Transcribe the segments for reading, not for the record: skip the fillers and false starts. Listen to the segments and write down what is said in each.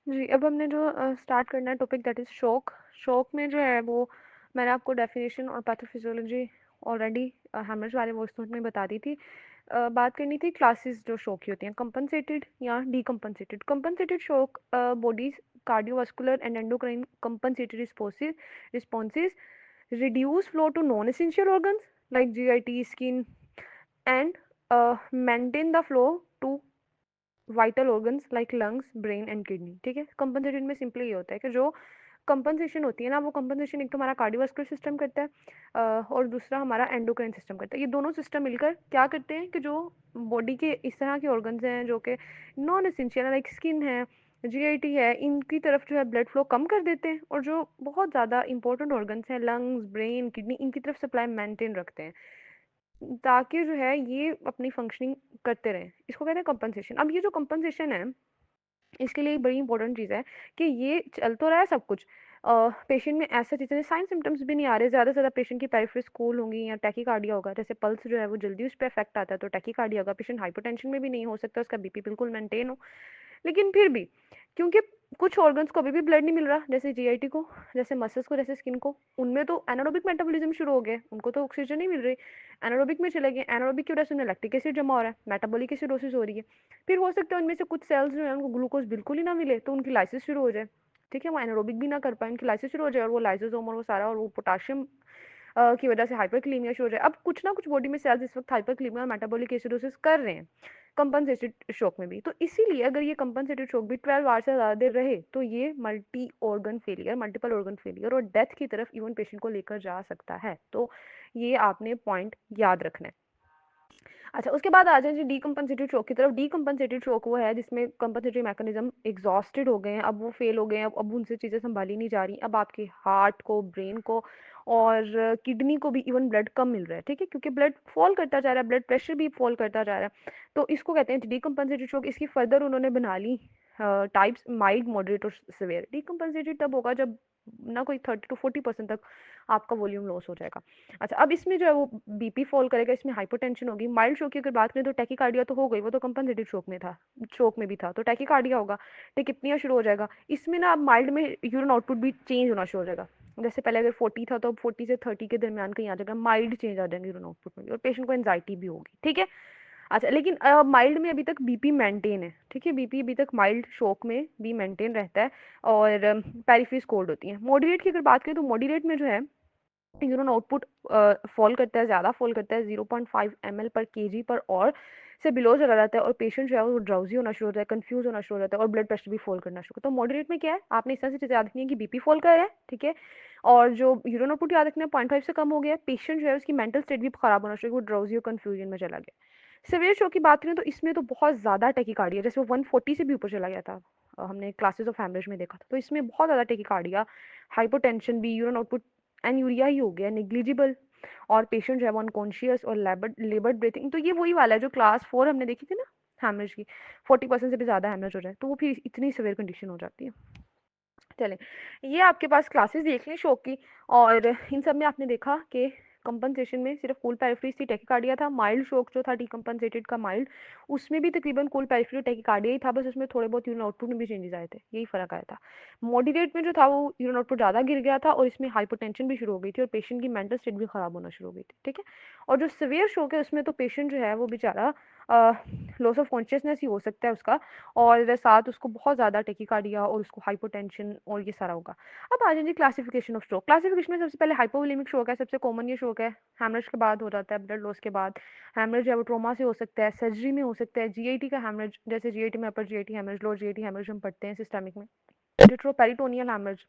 जी, अब हमने जो स्टार्ट करना है topic that is shock. Shock में जो है वो मैंने आपको डेफिनेशन और पैथोफिजियोलॉजी ऑलरेडी हैमर्स वाले वॉइस नोट में बता दी थी। बात करनी थी क्लासेस जो शॉक की होती हैं, कंपनसेटेड या decompensated. Compensated shock body's cardiovascular and endocrine compensated responses reduce flow to non-essential organs like GIT, skin, and maintain the flow to vital organs like lungs, brain and kidney. ठीक है, compensated में simply ये होता है कि जो compensation होती है ना, वो कंपनसेशन एक तो हमारा कार्डियोवास्कुलर सिस्टम करता है और दूसरा हमारा एंडोक्राइन सिस्टम करता है। ये दोनों सिस्टम मिलकर क्या करते हैं कि जो बॉडी के इस तरह के ऑर्गन्स हैं जो कि नॉन एसेंशियल लाइक स्किन है, जीआईटी है, इनकी तरफ जो है ब्लड फ्लो कम कर देते हैं, और जो बहुत ज़्यादा इंपॉर्टेंट ऑर्गन्स हैं लंग्स, ब्रेन, किडनी, इनकी तरफ सप्लाई मेंटेन रखते हैं ताकि जो है ये अपनी फंक्शनिंग करते रहें। इसको कहते हैं कंपनसेशन। अब ये जो कंपनसेशन है इसके लिए एक बड़ी इंपॉर्टेंट चीज़ है कि ये चल तो रहा है सब कुछ, पेशेंट में ऐसा चीज़ें साइन सिम्टम्स भी नहीं आ रहे, ज़्यादा से ज़्यादा पेशेंट की पेरिफेरल कूल होंगी या टैकीकार्डिया होगा, जैसे पल्स जो है वो जल्दी उस पर इफेक्ट आता है तो टैकीकार्डिया होगा। पेशेंट हाइपरटेंशन में भी नहीं हो सकता, उसका बीपी बिल्कुल मेंटेन हो, लेकिन फिर भी क्योंकि कुछ ऑर्गन्स को अभी भी ब्लड नहीं मिल रहा, जैसे जीआईटी को, जैसे मसल्स को, जैसे स्किन को, उनमें तो एनारोबिक मेटाबॉलिज्म शुरू हो गया, उनको तो ऑक्सीजन नहीं मिल रही, एनारोबिक में चले गए, एनारोबिक की वजह से उन्हें लैक्टिक एसिड जमा हो रहा है, मेटाबॉलिक एसिडोसिस हो रही है। फिर हो सकता है उनमें से कुछ सेल्स जो है उनको ग्लूकोज बिल्कुल ही ना मिले तो उनकी लाइसिस शुरू हो जाए। ठीक है, वो एनारोबिक भी ना कर पाए, उनकी लाइसिस शुरू हो जाए और वो लाइसोसोम और वो सारा और वो पोटाशियम की वजह से हाइपरक्लीमिया शुरू हो जाए। अब कुछ ना कुछ बॉडी में सेल्स इस वक्त हाइपरक्लीमिया और मेटाबॉलिक एसिडोसिस कर रहे हैं कंपनसेटेड शॉक में भी। तो इसीलिए अगर ये कंपनसेटेड शॉक भी 12 आवर से ज़्यादा देर रहे तो ये multi organ failure, multiple organ failure और डेथ की तरफ इवन पेशेंट को लेकर जा सकता है। तो ये आपने पॉइंट याद रखना है। अच्छा, उसके बाद आ जाए जी डीकम्पनसेटेड शॉक की तरफ। डीकम्पनसेटेड शॉक वो है जिसमें कंपनसेटरी मैकेनिज्म एग्जॉस्टेड हो गए हैं, अब वो फेल हो गए हैं, अब उनसे चीज़ें संभाली नहीं जा रही, अब आपके हार्ट को, ब्रेन को और किडनी को भी इवन ब्लड कम मिल रहा है। ठीक है, क्योंकि ब्लड फॉल करता जा रहा है, ब्लड प्रेशर भी फॉल करता जा रहा है, तो इसको कहते हैं डीकम्पनसेटेड शॉक। इसकी फर्दर उन्होंने बना ली टाइप्स, माइल्ड, मॉडरेट और सिवियर। डीकम्पनसेटेड तब होगा जब ना कोई 30 to 40% तक आपका वॉल्यूम लॉस हो जाएगा। अच्छा, अब इसमें जो है वो बीपी फॉल करेगा, इसमें हाइपरटेंशन होगी। माइल्ड शॉक की अगर बात करें तो टैकीकार्डिया तो हो गई, वो तो कंपनसेटेड शॉक में था, शॉक में भी था, तो टैकीकार्डिया होगा, टेकिपनिया शुरू हो जाएगा। इसमें ना अब माइल्ड में यूरिन आउटपुट भी चेंज होना शुरू हो जाएगा, जैसे पहले अगर 40 था तो अब 40 से 30 के दरमियान कहीं आ जाएगा, माइल्ड चेंज आ जाएंगे यूरिन आउटपुट में भी, और पेशेंट को एंजाइटी भी होगी। ठीक है, अच्छा, लेकिन माइल्ड में अभी तक बीपी मेंटेन है। ठीक है, बीपी अभी तक माइल्ड शॉक में भी मेंटेन रहता है और पेरिफेरल कोल्ड होती है। मॉडरेट की अगर बात करें तो मॉडरेट में जो है यूरिन आउटपुट फॉल करता है, ज़्यादा फॉल करता है, 0.5 ml पर केजी पर और से बिलो चला जाता है, और पेशेंट जो है वो ड्राउजी होना शुरू होता है, कंफ्यूज होना शुरू हो जाता है, और ब्लड प्रेशर भी फॉल करना शुरू। तो मॉडरेट में क्या है, आपने इस तरह से चीज़ें याद रखनी है कि बीपी फॉल कर रहा है, ठीक है, और जो यूरिन आउटपुट याद रखना है 0.5 से कम हो गया, पेशेंट जो है उसकी मेंटल स्टेट भी खराब होना शुरू, वो ड्राउजी और कंफ्यूजन में चला गया। सिवियर शॉक की बात करें तो इसमें तो बहुत ज़्यादा टेकिकार्डिया, जैसे वो 140 से भी ऊपर चला गया था, हमने क्लासेस ऑफ हैमरेज में देखा था, तो इसमें बहुत ज़्यादा टेकिकार्डिया, हाइपोटेंशन भी, यूरिन आउटपुट एनयूरिया ही हो गया, नेग्लिजिबल, और पेशेंट जो है वो अनकॉन्शियस और लेबर्ड ब्रीथिंग। तो ये वही वाला है जो क्लास 4 हमने देखी थी ना हैमरेज की, 40% से भी ज़्यादा हैमरेज हो जाए तो वो फिर इतनी सिवियर कंडीशन हो जाती है। चलें, ये आपके पास क्लासेस देख ली शॉक की, और इन सब में आपने देखा कि कंपनसेशन में सिर्फ कूल पेरिफेरी थी, टैकीकार्डिया था। माइल्ड शॉक जो था डीकंपनसेटेड का माइल्ड, उसमें भी तकरीबन कूल पेरिफेरी टैकीकार्डिया ही था, बस उसमें थोड़े बहुत यूरिन आउटपुट में भी चेंजेस आए थे, यही फर्क आया था। मॉडरेट में जो था वो यूरिन आउटपुट ज़्यादा गिर गया था और इसमें हाइपोटेंशन भी शुरू हो गई थी और पेशेंट की मेंटल स्टेट भी खराब होना शुरू हो गई थी। ठीक है, और जो सिवियर शॉक है उसमें तो पेशेंट जो है वो बेचारा लॉस ऑफ कॉन्शियसनेस ही हो सकता है उसका, और साथ उसको बहुत ज़्यादा टेकिकार्डिया और उसको हाइपोटेंशन और ये सारा होगा। अब आ जाएंगे क्लासिफिकेशन ऑफ स्ट्रोक। क्लासिफिकेशन में सबसे पहले हाइपोवोलेमिक शॉक है, सबसे कॉमन ये शॉक है, हैमरेज के बाद हो जाता है, ब्लड लॉस के बाद। हैमरेज है वो ट्रोमा से हो सकता है, सर्जरी में हो सकता है, जीआईटी का हैमरेज, जैसे जीआईटी में upper GIT haemorrhage, lower GIT haemorrhage हम पढ़ते हैं सिस्टमिक में, रिट्रोपेरिटोनियल हैमरेज।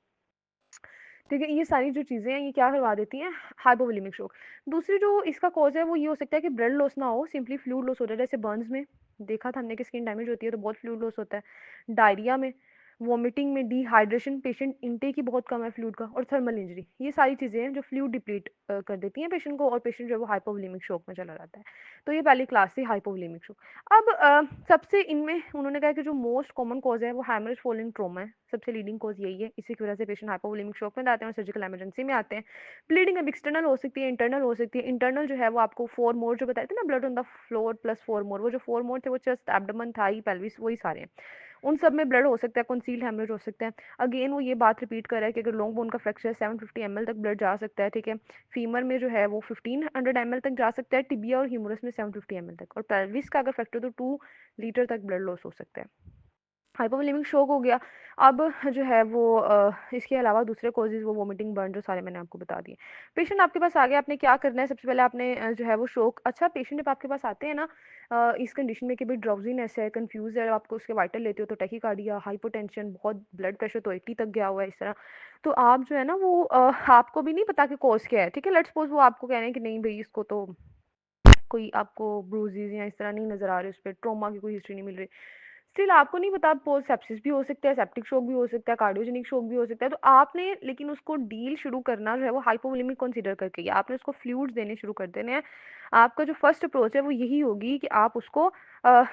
ठीक है, ये सारी जो चीज़ें हैं ये क्या करवा देती हैं, हाइपोवोलेमिक शॉक। दूसरी जो इसका कॉज है वो ये हो सकता है कि ब्लड लॉस ना हो, सिंपली फ्लूइड लॉस हो जाए, जैसे बर्न्स में देखा था हमने कि स्किन डैमेज होती है तो बहुत फ्लूइड लॉस होता है। डायरिया में, वॉमिटिंग में, डिहाइड्रेशन, पेशेंट इनटेक ही बहुत कम है फ्लूइड का, और थर्मल इंजरी, ये सारी चीज़ें हैं जो फ्लूइड डिप्लीट कर देती हैं पेशेंट को, और पेशेंट जो है वो हाइपोवोलेमिक शॉक में चला जाता है। तो ये पहली क्लास थी हाइपोवोलेमिक शॉक। अब सबसे इनमें उन्होंने कहा कि जो मोस्ट कॉमन कॉज है वो हैमरेज फॉलोइंग ट्रॉमा है, सबसे लीडिंग कॉज यही है, इसी की वजह से पेशेंट हाइपोवोलेमिक शॉक में जाते हैं और सर्जिकल इमरजेंसी में आते हैं। ब्लीडिंग अब एक्सटर्नल हो सकती है, इंटरनल हो सकती है। इंटरनल जो है वो आपको 4 मोर जो बताए थे ना, blood on the floor plus 4 मोर, वो जो 4 मोर थे वो चेस्ट, एब्डोमेन, थाई, पेल्विस, वही सारे हैं। उन सब में ब्लड हो सकता है, कंसील्ड हेमरेज हो सकता है। अगेन वो ये बात रिपीट कर रहा है कि अगर लॉन्ग बोन का फ्रैक्चर है 750 ml तक ब्लड जा सकता है, ठीक है। फीमर में जो है वो 1500 ml तक जा सकता है, टिबिया और ह्यूमरस में 750 ml तक, और पेल्विस का अगर फ्रैक्चर तो 2 लीटर तक ब्लड लॉस हो सकता है। हाइपोवोलेमिक शॉक हो गया। अब जो है वो इसके अलावा दूसरे कॉजेज़ वो वोमिटिंग, बर्न, जो सारे मैंने आपको बता दिए। पेशेंट आपके पास आ गया, आपने क्या करना है, सबसे पहले आपने जो है वो शॉक, अच्छा पेशेंट जब आपके पास आते हैं ना इस कंडीशन में कि भाई ड्राउजीनेस है, कंफ्यूज है, आपको उसके वाइटल लेते हो तो टैकीकार्डिया, हाइपोटेंशन, बहुत ब्लड प्रेशर तो 80 तक गया हुआ है इस तरह, तो आप जो है ना वो आपको भी नहीं पता कि कॉज क्या है, ठीक है। लेट्स सपोज वो आपको कह रहे हैं कि नहीं भाई इसको तो कोई आपको ब्रूजेस या इस तरह नहीं नजर आ रहे, उस पर ट्रोमा की कोई हिस्ट्री नहीं मिल रही, स्टिल आपको नहीं पता, पोस्ट सेप्सिस भी हो सकता है, सेप्टिक शॉक भी हो सकता है, कार्डियोजेनिक शॉक भी हो सकता है, तो आपने लेकिन उसको डील शुरू करना जो है वो हाइपोवोलेमिक कंसीडर करके, या आपने उसको फ्लूइड्स देने शुरू कर देने हैं। आपका जो फर्स्ट अप्रोच है वो यही होगी कि आप उसको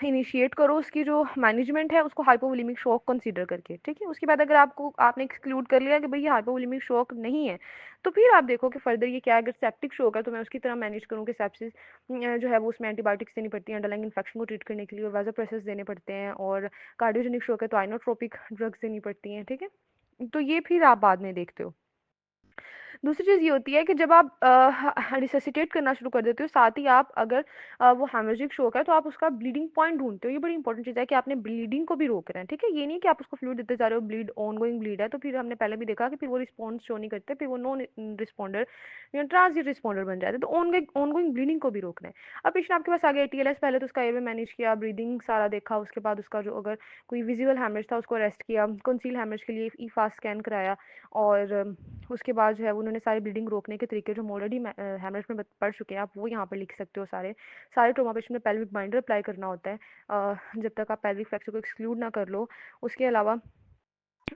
इनिशिएट करो, उसकी जो मैनेजमेंट है उसको हाइपोवोलेमिक शॉक कंसीडर करके, ठीक है। उसके बाद अगर आपको आपने एक्सक्लूड कर लिया कि भाई ये हाइपोवोलेमिक शॉक नहीं है, तो फिर आप देखो कि फर्दर ये क्या है। अगर सेप्टिक शॉक है तो मैं उसकी तरह मैनेज करूँ कि सेप्सिस जो है वो उसमें एंटीबायोटिक्स देनी पड़ती है अंडरलाइंग इन्फेक्शन को ट्रीट करने के लिए, और वाज़ोप्रेसिस देने पड़ते हैं, और कार्डियोजेनिक शॉक है तो आइनोट्रोपिक ड्रग्स देनी पड़ती हैं, ठीक है। तो ये फिर आप बाद में देखते हो। दूसरी चीज़ ये होती है कि जब आप रिससिटेट करना शुरू कर देते हो, साथ ही आप अगर वो हेमरेजिक शोक है तो आप उसका ब्लीडिंग पॉइंट ढूंढते हो। ये बड़ी इंपॉर्टेंट चीज़ है कि आपने ब्लीडिंग को भी रोक रहे हैं, ठीक है। ये नहीं कि आप उसको फ्लूइड देते जा रहे हो, ब्लीड ऑनगोइंग ब्लीड है तो फिर हमने पहले भी देखा कि फिर वो रिस्पॉन्स शो नहीं करते, फिर वो नॉन रिस्पॉन्डर या ट्रांजिट रिस्पॉन्डर बन जाते हैं, तो ऑनगोइंग ब्लीडिंग को भी रोक रहे हैं। अब पेशेंट आपके पास आ गया टीएलएस, पहले तो उसका एयरवे मैनेज किया, ब्रीदिंग सारा देखा, उसके बाद उसका जो अगर कोई विजुअल हेमरेज था उसको अरेस्ट किया, कंसील हेमरेज के लिए ई फास्ट स्कैन कराया, और उसके बाद जो है उन्होंने सारी ब्लीडिंग रोकने के तरीके जो हम ऑलरेडी हेमरेज में पढ़ चुके हैं, आप वो यहाँ पर लिख सकते हो। सारे सारे ट्रोमा पेशेंट में पेल्विक बाइंडर अप्लाई करना होता है जब तक आप पेल्विक फ्रैक्चर को एक्सक्लूड ना कर लो। उसके अलावा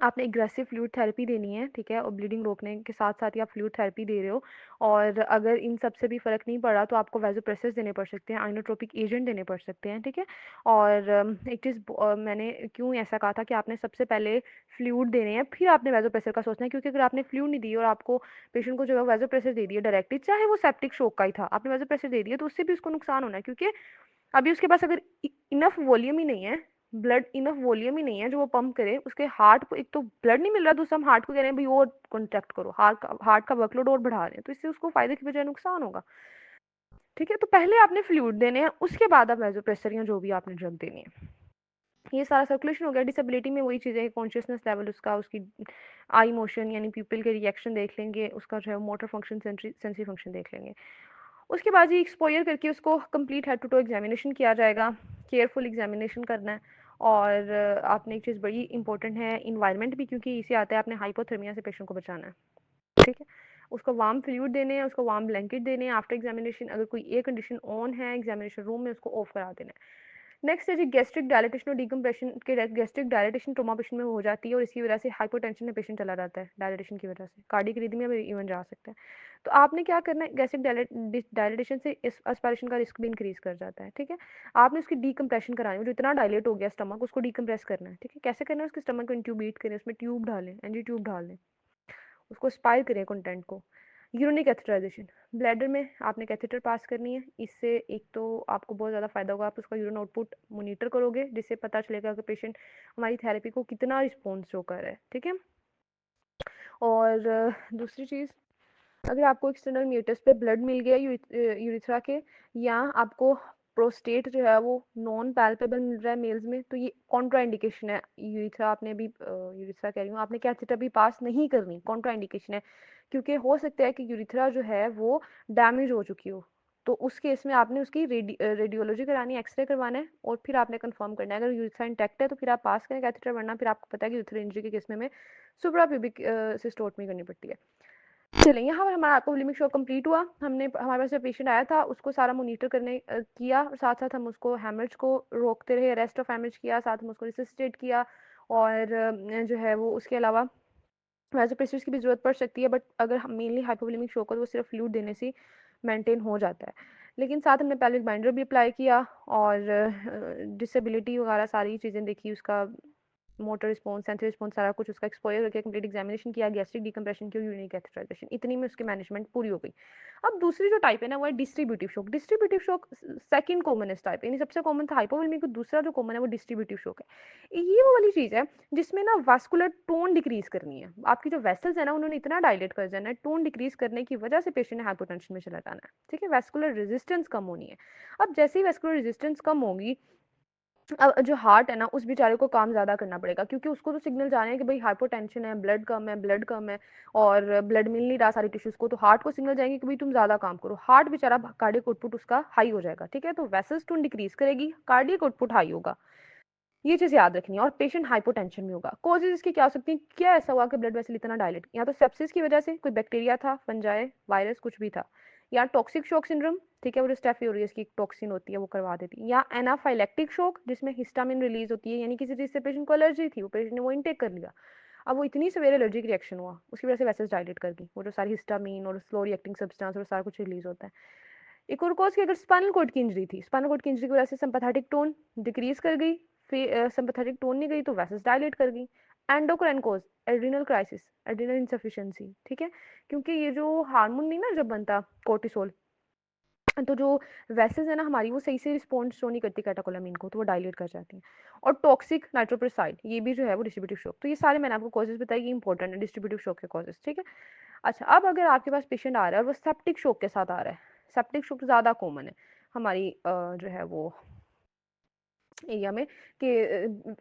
आपने एग्रेसिव फ्लूइड थेरेपी देनी है, ठीक है, और ब्लीडिंग रोकने के साथ साथ ही आप फ्लूइड थेरेपी दे रहे हो, और अगर इन सब से भी फ़र्क नहीं पड़ा तो आपको वैज़ोप्रेसिस देने पड़ सकते हैं, आइनोट्रोपिक एजेंट देने पड़ सकते हैं, ठीक है। और एक चीज़ मैंने क्यों ऐसा कहा था कि आपने सबसे पहले फ्लूइड देने हैं, फिर आपने वैज़ोप्रेसिस का सोचना है, क्योंकि अगर आपने फ्लूइड नहीं दी और आपको पेशेंट को जो है वैज़ोप्रेसिस दे दिया डायरेक्टली, चाहे वो सेप्टिक शॉक का ही था, आपने वैज़ोप्रेसिस दे दिया तो उससे भी उसको नुकसान होना है, क्योंकि अभी उसके पास अगर इनफ वॉल्यूम ही नहीं है, ब्लड इनफ वॉल्यूम ही नहीं है जो वो पंप करे, उसके हार्ट को एक तो ब्लड नहीं मिल रहा, दूसरा हम हार्ट को कह रहे हैं भाई और कॉन्ट्रैक्ट करो, हार्ट का वर्कलोड और बढ़ा रहे हैं, तो इससे उसको फायदे की बजाय नुकसान होगा, ठीक है। तो पहले आपने फ्लूइड देने हैं, उसके बाद आप वैसोप्रेसर या जो भी आपने ड्रग देनी है। ये सारा सर्कुलेशन हो गया। डिसेबिलिटी में वही चीज़ें, कॉन्शियसनेस लेवल उसका, उसकी आई मोशन यानी पीपल के रिएक्शन देख लेंगे, उसका जो है मोटर फंक्शन, सेंसरी फंक्शन देख लेंगे। उसके बाद ही एक्सपोजर करके उसको complete head to toe examination किया जाएगा, केयरफुल एग्जामिनेशन करना है। और आपने एक चीज़ बड़ी इंपॉर्टेंट है, इन्वायरमेंट भी, क्योंकि इसे आता है आपने हाइपोथर्मिया से पेशेंट को बचाना है, ठीक है। उसको वार्म फ्लूइड देने हैं, उसको वार्म ब्लैंकेट देने हैं आफ्टर एग्जामिनेशन, अगर कोई एयर कंडीशन ऑन है एग्जामिनेशन रूम में उसको ऑफ करा देना है। नेक्स्ट है जी गैस्ट्रिक डायलिटेशन और डिकम्प्रेशन के, गैस्ट्रिक डायलिटेशन ट्रोमा पेशेंट में हो जाती है और इसकी वजह से हाइपोटेंशन में पेशेंट चला जाता है, डायलिटेशन की वजह से कार्डियक रिदमिया में इवन जा सकता है। तो आपने क्या करना है, गैस्ट्रिक डायलिटेशन से एस्पिरेशन का रिस्क भी इंक्रीज कर जाता है, ठीक है। आपने उसकी डीकम्प्रेशन करानी है, जो इतना डायलेट हो गया स्टमक उसको डीकम्प्रेस करना है, ठीक है। कैसे करना है, उसके स्टमक को इंट्यूबेट करें, उसमें ट्यूब डालें, एनजी ट्यूब डाल दें, उसको स्पाइल करें कंटेंट को। यूरिनिक कैथेटराइजेशन, ब्लैडर में आपने कैथेटर पास करनी है, इससे एक तो आपको बहुत ज़्यादा फायदा होगा, आप उसका यूरिन आउटपुट मॉनिटर करोगे जिससे पता चलेगा कि पेशेंट हमारी थेरेपी को कितना रिस्पॉन्स शो कर रहा है, ठीक है। और दूसरी चीज़, अगर आपको एक्सटर्नल म्यूटस पे ब्लड मिल गया यूरिथ्रा के, या आपको प्रोस्टेट जो है वो नॉन पैल्पेबल मिल रहा है मेल्स में, तो ये कॉन्ट्रा इंडिकेशन है। यूरिथ्रा आपने भी यूरिथ्रा कह रही हूँ, आपने कैथेटर भी पास नहीं करनी, कॉन्ट्रा इंडिकेशन है, क्योंकि हो सकता है कि यूरिथ्रा जो है वो डैमेज हो चुकी हो, तो उस केस में आपने उसकी रेडियोलॉजी करानी है, एक्सरे करवाना है, और फिर आपने कंफर्म करना है। अगर यूरिथ्रा इंटैक्ट है तो फिर आप पास करें कैथेटर, वरना फिर आपको पता है कि यूरिथ्रा इंजरी के केस में हमें सुप्राप्यूबिक सिस्टोटमी करनी पड़ती है। चलें, यहाँ पर हमारा हाइपोवोलेमिक शॉक कंप्लीट हुआ, हमने हमारे पास जो पेशेंट आया था उसको सारा मॉनिटर करने किया, और साथ साथ हम उसको हेमरेज को रोकते रहे, रेस्ट ऑफ हेमरेज किया, साथ हम उसको रिससिटेट किया, और जो है वो उसके अलावा वैसोप्रेसिस की भी ज़रूरत पड़ सकती है, बट अगर हम मेनली हाइपोवोलेमिक शॉक हो तो वो सिर्फ फ्लूइड देने से मेंटेन हो जाता है। लेकिन साथ हमने पेल्विक बाइंडर भी अप्लाई किया, और डिसेबिलिटी वगैरह सारी चीज़ें देखी, उसका मोटर रिस्पॉन्स, सेंसरी रिस्पॉन्स, सारा कुछ उसका एक्सपोजर करके कंप्लीट एग्जामिनेशन किया, गैस्ट्रिक डिकम्प्रेशन की, यूरिनरी कैथेटराइजेशन, इतनी में उसकी मैनेजमेंट पूरी हो गई। अब दूसरी जो टाइप है ना वो है distributive shock. Distributive shock second commonest type, यानी सबसे कॉमन था हाइपोवोलेमिक, दूसरा जो कॉमन है वो डिस्ट्रीब्यूटिव शॉक है। ये वो वाली चीज है जिसमें ना वास्कुलर टोन डिक्रीज करनी है, आपकी जो वेसल्स है ना उन्होंने इतना डायलेट कर देना है, टोन डिक्रीज करने की वजह से पेशेंट ने हाइपोटेंशन में चला जाना है, ठीक है, वेस्कुलर रेजिस्टेंस कम होनी है। अब जैसे ही वेस्कुलर रेजिस्टेंस कम होगी, अब जो हार्ट है ना उस बेचारे को काम ज्यादा करना पड़ेगा, क्योंकि उसको तो सिग्नल जाने हैं कि भाई हाइपोटेंशन है, ब्लड कम है, ब्लड कम है और ब्लड मिल नहीं रहा सारी टिश्यूज को, तो हार्ट को सिग्नल जाएंगे कि भाई तुम ज्यादा काम करो, हार्ट बेचारा कार्डियक आउटपुट उसका हाई हो जाएगा, ठीक है, तो वेसल्स टोन डिक्रीज करेगी, कार्डियक आउटपुट हाई होगा, ये चीज याद रखनी है। और पेशेंट हाइपोटेंशन में होगा। कॉजेज इसकी क्या हो सकती हैं, क्या ऐसा हुआ कि ब्लड वेसल इतना डायलेट, या तो सेप्सिस की वजह से, कोई बैक्टीरिया था, फंजाई, वायरस, कुछ भी था, या टॉक्सिक शॉक सिंड्रोम, ठीक है, वो जो स्टेफी ऑरियस की टॉक्सिन होती है वो करवा देती है, या एनाफाइलेक्टिक शॉक जिसमें हिस्टामिन रिलीज होती है, यानी किसी चीज से पेशेंट को एलर्जी थी, वो पेशेंट ने वो इनटेक कर लिया, अब वो इतनी सवेरे एलर्जिक रिएक्शन हुआ उसकी वजह से वेसल्स डायलेट कर गई, वो जो सारी हिस्टामिन और स्लो रिएक्टिंग सब्सटेंस और सारा कुछ रिलीज होता है। एक और कॉज की अगर स्पाइनल कॉर्ड की इंजरी थी, स्पाइनल कॉर्ड की इंजरी की वजह से सिंपैथेटिक टोन डिक्रीज कर गई, फिर सिंपैथेटिक टोन नहीं गई तो वेसल्स डायलेट कर गई। Endocrine cause, adrenal crisis, adrenal insufficiency, ठीक है, क्योंकि ये जो हार्मोन नहीं ना जब बनता कोर्टिसोल, तो जो वेसल्स है ना हमारी वो सही से रिस्पॉन्ड शो नहीं करती कैटेकोलामीन को, तो वो डायलेट कर जाती हैं। और टॉक्सिक नाइट्रोपेरोसाइड ये भी जो है वो डिस्ट्रीब्यूटिव शॉक, तो ये सारे मैंने आपको कॉजेज बताए, ये इंपॉर्टेंट है डिस्ट्रीब्यूटिव शॉक के कॉजेज, ठीक है। अच्छा, अब अगर आपके पास पेशेंट आ रहा है और वो सेप्टिक शॉक के साथ आ रहा है, सेप्टिक शॉक ज़्यादा कॉमन है हमारी जो है वो एरिया में, कि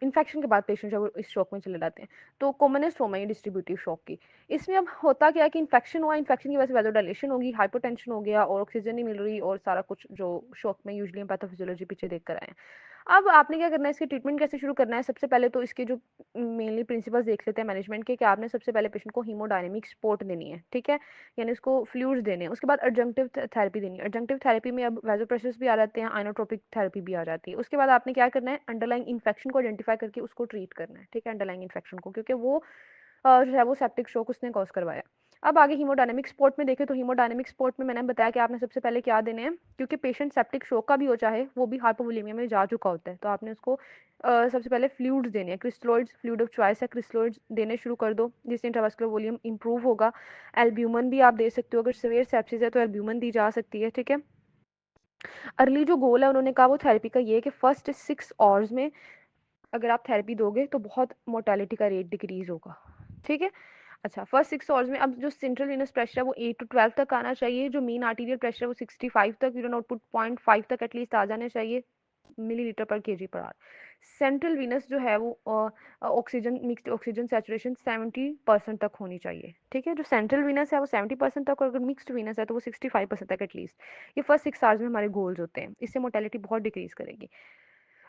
इन्फेक्शन के बाद पेशेंट जब इस शॉक में चले जाते हैं, तो कॉमनेस्ट फॉर्म है ये डिस्ट्रीब्यूटिव शॉक की। इसमें अब होता क्या है कि इन्फेक्शन हुआ, इन्फेक्शन की वजह से वेजोडाइलेशन होगी, हाइपोटेंशन हो गया और ऑक्सीजन नहीं मिल रही और सारा कुछ जो शॉक में यूजुअली हम पैथोफिजियोलॉजी पीछे देख कर आए हैं। अब आपने क्या करना है, इसकी ट्रीटमेंट कैसे शुरू करना है, सबसे पहले तो इसके जो मेनली प्रिंसिपल्स देख लेते हैं मैनेजमेंट के, कि आपने सबसे पहले पेशेंट को हीमोडायनेमिक सपोर्ट देनी है, ठीक है, यानी उसको फ्लूइड्स देने हैं। उसके बाद एडजंक्टिव थेरेपी देनी है। एडजंक्टिव थेरेपी में अब वैसोप्रेशर्स भी आ जाते हैं, आइनोट्रोपिक थेरेपी भी आ जाती है। उसके बाद आपने क्या करना है, अंडरलाइंग इन्फेक्शन को आइडेंटिफाई करके उसको ट्रीट करना है, ठीक है, अंडरलाइंग इन्फेक्शन को, क्योंकि वो जो है वो सेप्टिक शॉक उसने कॉज करवाया। अब आगे हीमोडायनेमिक सपोर्ट में देखें, तो हीमोडायनेमिक सपोर्ट में मैंने बताया कि आपने सबसे पहले क्या देने हैं, क्योंकि पेशेंट सेप्टिक शॉक का भी हो चाहे वो भी हाइपोवोलेमिया में जा चुका होता है, तो आपने उसको सबसे पहले फ्लूइड्स देने हैं, क्रिस्टलोइड्स, फ्लूइड ऑफ चॉइस है, क्रिस्टलोइड्स देने शुरू कर दो जिससे इंट्रावास्कुलर वॉल्यूम इंप्रूव होगा। एल्ब्यूमिन भी आप दे सकते हो, अगर सीवियर सेप्सिस है तो एल्ब्यूमिन दी जा सकती है, ठीक है। अर्ली जो गोल है उन्होंने कहा वो थेरेपी का ये है कि फर्स्ट 6 आवर्स में अगर आप थेरेपी दोगे तो बहुत मोर्टेलिटी का रेट डिक्रीज होगा, ठीक है। अच्छा, फर्स्ट 6 आवर्स में अब जो सेंट्रल वेनस प्रेशर है वो 8 to 12 तक आना चाहिए, जो मीन आर्टीरियल प्रेशर है वो 65 तक, यूरिन आउटपुट 0.5 तक एटलीस्ट आ जाने चाहिए मिलीलीटर पर KG per hour. Central Venus जो है वो ऑक्सीजन मिक्स्ड ऑक्सीजन सैचुरेशन 70% तक होनी चाहिए, ठीक है, जो सेंट्रल वीनस है वो 70% तक, और अगर मिक्स्ड वीनस है तो वो 65% तक एटलीस्ट। ये फर्स्ट 6 आवर्स में हमारे गोल्स होते हैं, इससे मोर्टेलिटी बहुत डिक्रीज करेगी।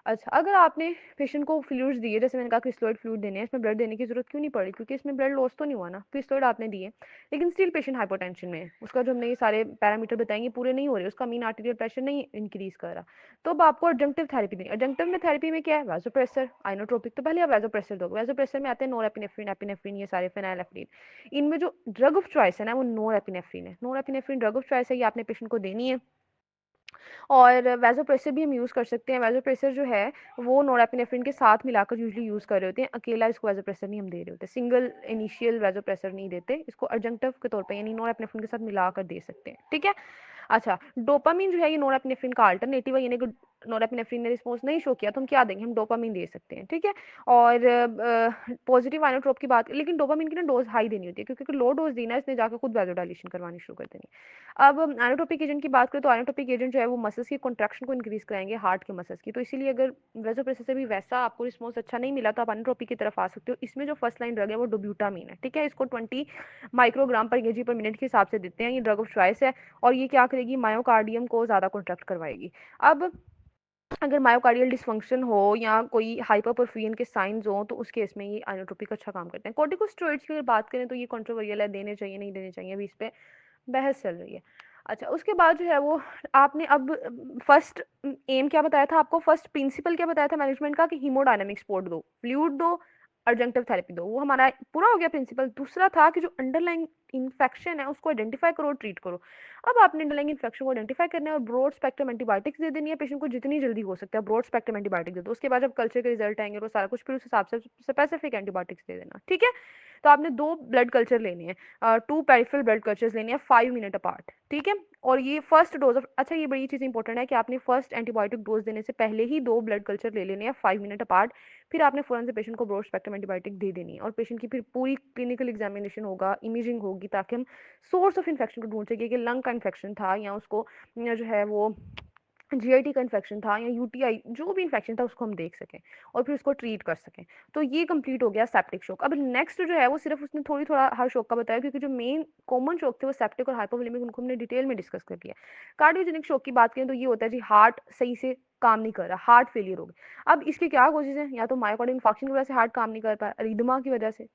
अच्छा, अगर आपने पेशेंट को फ्लूइड्स दिए, जैसे मैंने कहा क्रिस्टलोइड फ्लूइड देने हैं, इसमें ब्लड देने की जरूरत क्यों नहीं पड़ी, क्योंकि इसमें ब्लड लॉस तो नहीं हुआ ना, क्रिस्टलोइड आपने दिए, लेकिन स्टिल पेशेंट हाइपोटेंशन में है, उसका जो हमने ये सारे पैरामीटर बताएंगे पूरे नहीं हो रहे, उसका मीन आर्टीरियल प्रेशर नहीं इंक्रीज कर रहा, तो अब आपको एडजंक्टिव थेरेपी देनी। एडजंक्टिव में थेरेपी में क्या है, वासोप्रेसर, आइनोट्रोपिक, तो पहले आप वासोप्रेसर दोगे, वासोप्रेसर में आते हैं नोरेपिनेफ्रिन, एपिनेफ्रिन, ये सारे फेनाइलेफ्रिन। इनमें जो ड्रग ऑफ चॉइस है ना वो नोरेपिनेफ्रिन है, नोरेपिनेफ्रिन ड्रग ऑफ चॉइस है, ये आपने पेशेंट को देनी है। और वैसोप्रेसर भी हम यूज़ कर सकते हैं, वैसोप्रेसर जो है वो नोरेपिनेफ्रिन के साथ मिलाकर यूजुअली यूज़ कर रहे होते हैं, अकेला इसको वैसोप्रेसर नहीं हम दे रहे होते, सिंगल इनिशियल वैसोप्रेसर नहीं देते इसको, एडजंक्टिव के तौर पे यानी नोरेपिनेफ्रिन के साथ मिलाकर दे सकते हैं, ठीक है। अच्छा, डोपामिन जो है ये नोरेपिनेफ्रिन का अल्टरनेटिव है, यानी कि नोरेपिनेफ्रिन ने रिस्पॉन्स नहीं शो किया तो हम क्या देंगे, हम डोपामिन दे सकते हैं, ठीक है। और पॉजिटिव आइनोट्रोप की बात, लेकिन डोपामिन की ना डोज हाई देनी होती है, क्योंकि लो डोज देना है इसने जाकर खुद वैसोडाइलेशन करवानी शुरू कर देनी। अब आइनोट्रोपिक एजेंट की बात करें तो आइनोट्रोपिक एजेंट जो है वो मसल्स की कॉन्ट्रैक्शन को इंक्रीज कराएंगे, हार्ट के मसल्स की, तो इसीलिए अगर वैसोप्रेसर से भी वैसा आपको रिस्पॉन्स अच्छा नहीं मिला तो आप आइनोट्रोपिक की तरफ आ सकते हो। इसमें जो फर्स्ट लाइन ड्रग है वो डोब्यूटामीन है, ठीक है, इसको 20 माइक्रोग्राम पर केजी पर मिनट के हिसाब से देते हैं, ये ड्रग ऑफ चॉइस है, और ये क्या करेगी, मायोकार्डियम को ज़्यादा कॉन्ट्रैक्ट करवाएगी। अब अगर मायोकार्डियल डिसफंक्शन हो या कोई हाइपरपर्फ्यूजन के साइंस हो तो उस केस में ये आइनोट्रोपिक अच्छा काम करते हैं। कॉर्टिकोस्टेरॉइड्स की अगर बात करें तो ये कंट्रोवर्शियल है, देने चाहिए नहीं देने चाहिए, अभी इस पे बहस चल रही है। अच्छा, उसके बाद जो है वो आपने अब फर्स्ट एम क्या बताया था आपको, फर्स्ट प्रिंसिपल क्या बताया था मैनेजमेंट का, कि हीमोडायनेमिक सपोर्ट दो, फ्लूइड दो, अर्जेंटिव थेरेपी दो। वो हमारा पूरा हो गया प्रिंसिपल। दूसरा था कि जो अंडरलाइंग इन्फेक्शन है उसको आइडेंटिफाई करो और ट्रीट करो। अब आपने अंडरलाइंग इन्फेक्शन को आइडेंटिफाई करना है और ब्रॉड स्पेक्ट्रम एंटीबायोटिक्स दे देनी है पेशेंट को जितनी जल्दी हो सकता है। ब्रॉड स्पेक्ट्रम एंटीबायोटिक दे दो, उसके बाद जब कल्चर के रिजल्ट आएंगे वो सारा कुछ फिर उस हिसाब से स्पेसिफिक एंटीबायोटिक्स दे देना, ठीक है। तो आपने 2 ब्लड कल्चर लेने हैं, 2 पेरिफेरल ब्लड कल्चर्स लेने हैं 5 मिनट अपार्ट, ठीक है। और ये फर्स्ट डोज ऑफ, अच्छा ये बड़ी चीज़ इंपॉर्टेंट है कि आपने फर्स्ट एंटीबायोटिक डोज देने से पहले ही 2 ब्लड कल्चर ले लेने हैं 5 मिनट अपार्ट। फिर आपने फ़ौरन से पेशेंट को ब्रॉड स्पेक्ट्रम एंटीबायोटिक दे देनी है और पेशेंट की फिर पूरी क्लिनिकल एग्जामिनेशन होगा, इमेजिंग होगी, ताकि हम सोर्स ऑफ इन्फेक्शन को ढूंढ सके कि लंग का इन्फेक्शन था या उसको जो है वो जीआईटी का इन्फेक्शन था या यूटीआई, जो भी इन्फेक्शन था उसको हम देख सकें और फिर उसको ट्रीट कर सकें। तो ये कंप्लीट हो गया सेप्टिक शॉक। अब नेक्स्ट जो है वो सिर्फ उसने थोड़ी थोड़ा हर शॉक का बताया, क्योंकि जो मेन कॉमन शॉक थे वो सेप्टिक और हाइपोवोलेमिक, उनको हमने डिटेल में डिस्कस कर लिया। कार्डियोजेनिक शॉक की बात करें तो ये होता है जी हार्ट सही से काम नहीं कर रहा, हार्ट फेलियर हो गया। अब इसकी क्या कोशिश है, या तो मायोकार्डियल इंफार्क्शन की वजह से हार्ट काम नहीं कर पाया, अरिदमा की वजह से,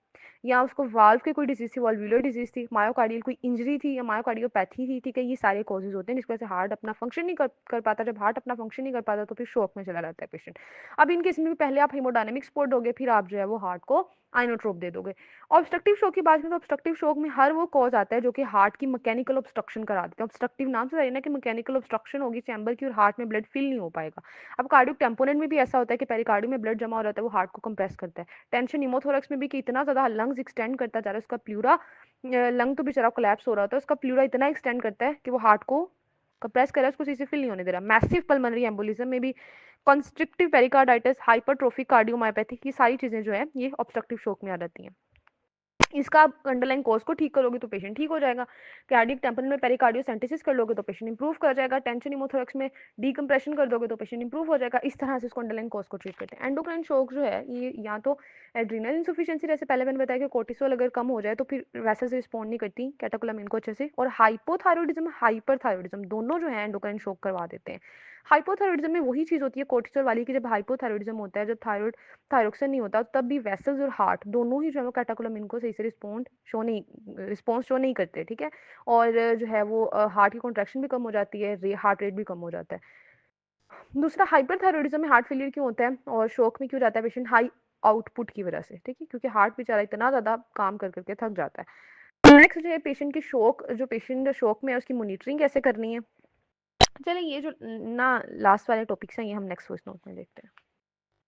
या उसको वाल्व की कोई डिजीज थी, वाल्वुलर डिजीज थी, मायोकार्डियल कोई इंजरी थी या मायोकार्डियोपैथी थी, ठीक है। ये सारे कॉजेज होते हैं जिसकी वजह से हार्ट अपना फंक्शन नहीं कर पाता। जब हार्ट अपना फंक्शन नहीं कर पाता तो फिर शॉक में चला जाता है पेशेंट। अब इन केस में भी पहले आप हेमोडायनेमिक सपोर्ट दोगे, फिर आप जो है वो हार्ट को आइनोट्रोप दे दोगे। ऑब्स्ट्रक्टिव शॉक की बात करें तो ऑब्स्ट्रक्टिव शॉक में हर वो कॉज आता है जो कि हार्ट की मैकेनिकल ऑब्स्ट्रक्शन करा देते हैं। ऑब्स्ट्रक्टिव नाम से ना कि मैकेनिकल ऑब्स्ट्रक्शन होगी चैम्बर की और हार्ट में ब्लड फिल नहीं हो पाएगा। अब कार्डियक टेम्पोनेंट में भी ऐसा होता है कि पेरिकार्डियम में ब्लड जमा हो जाता है, वो हार्ट को कंप्रेस करता है। टेंशन निमोथोरैक्स में भी कि इतना ज्यादा लंग्स एक्सटेंड करता जा रहा है, उसका प्लूरा, लंग तो बेचारा कोलैप्स हो रहा होता है, उसका प्लूरा इतना एक्सटेंड करता है कि वो हार्ट को कंप्रेस कर रहा है, उसको सही से फिल नहीं होने दे रहा। मैसिव पल्मोनरी एम्बोलिज्म में भी, कंस्ट्रिक्टिव पेरिकार्डाइटिस, हाइपरट्रोफिक कार्डियोमायोपैथी, ये सारी चीजें जो है ये ऑब्स्ट्रक्टिव शॉक में आ जाती हैं। इसका आप अंडरलाइन कॉज को ठीक करोगे तो पेशेंट ठीक हो जाएगा। कार्डियक टेम्पोरल में पेरिकार्डियोसेंटेसिस कर लोगे तो पेशेंट इंप्रूव कर जाएगा। टेंशन निमोथोरैक्स में डीकम्प्रेशन कर दोगे तो पेशेंट इंप्रूव हो जाएगा। इस तरह से इसको अंडरलाइन कॉज को ट्रीट करते हैं। एंडोक्राइन शॉक जो है ये या तो एड्रीनल इंसुफिशियंसी, जैसे पहले मैंने बताया कि कोर्टिसोल अगर कम हो जाए तो फिर वैसे से रिस्पॉन्ड नहीं करती कैटेकोलामिन को अच्छे से, और हाइपोथायरॉइडिज्म हाइपरथायरॉइडिज्म दोनों जो है एंडोक्राइन शॉक करवा देते हैं। हाइपोथायरॉइडिज्म में वही चीज होती है कोर्टिसोल वाली की, जब हाइपोथायरॉइडिज्म होता है, जब थायराइड थायरोक्सिन नहीं होता, तब भी वेसल्स और हार्ट दोनों ही जो है वो कैटेकोलामिन को सही से रिस्पॉन्स शो नहीं करते, ठीक है। और जो है वो हार्ट की कॉन्ट्रैक्शन भी कम हो जाती है, हार्ट रेट भी कम हो जाता है। दूसरा हाइपरथायरॉइडिज्म में हार्ट फेलियर क्यों होता है और शोक में क्यों जाता है पेशेंट, हाई आउटपुट की वजह से, ठीक है, क्योंकि हार्ट बेचारा इतना ज्यादा काम कर करके थक जाता है। नेक्स्ट जो है पेशेंट की शोक, जो पेशेंट शोक में है उसकी मॉनिटरिंग कैसे करनी है। चलिए ये जो ना लास्ट वाले टॉपिक्स हैं ये हम नेक्स्ट वॉइस नोट में देखते हैं।